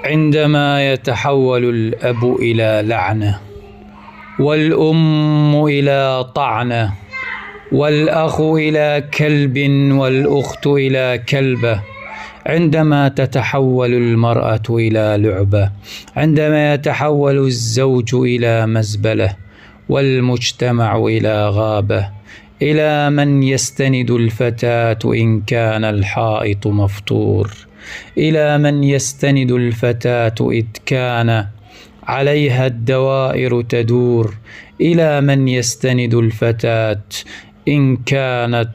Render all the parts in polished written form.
عندما يتحول الأب إلى لعنة، والأم إلى طعنة، والأخ إلى كلب، والأخت إلى كلبة، عندما تتحول المرأة إلى لعبة، عندما يتحول الزوج إلى مزبلة، والمجتمع إلى غابة، إلى من يستند الفتاة إن كان الحائط مفطور؟ إلى من يستند الفتاة إذ كان عليها الدوائر تدور؟ إلى من يستند الفتاة إن كانت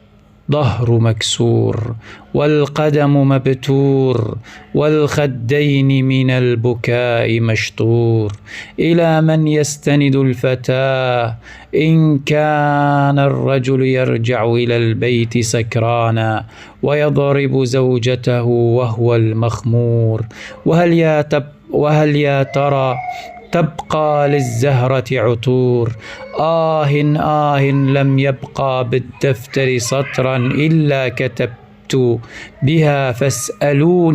ظهر مكسور، والقدم مبتور، والخدين من البكاء مشطور؟ إلى من يستند الفتاة إن كان الرجل يرجع إلى البيت سكرانا ويضرب زوجته وهو المخمور؟ وهل يا ترى تبقى للزهرة عطور؟ لم يبقى بالدفتر سطرا إلا كتبت بها فاسألوا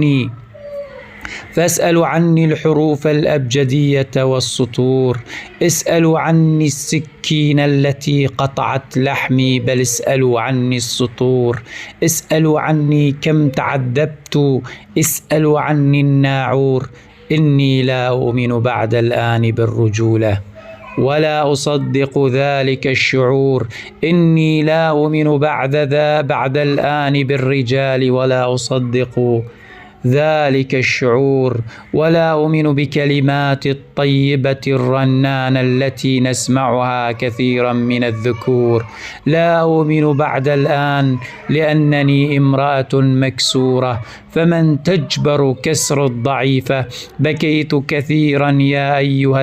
عني الحروف الأبجدية والسطور. اسألوا عني السكين التي قطعت لحمي، بل اسألوا عني السطور. اسألوا عني كم تعذبت، اسألوا عني الناعور. إني لا أؤمن بعد الآن بالرجولة ولا أصدق ذلك الشعور. إني لا أؤمن بعد الآن بالرجال ولا أصدق ذلك الشعور، ولا أؤمن بكلمات الطيبة الرنانة التي نسمعها كثيرا من الذكور. لا أؤمن بعد الآن لأنني امرأة مكسورة، فمن تجبر كسر الضعيفة؟ بكيت كثيرا يا أيها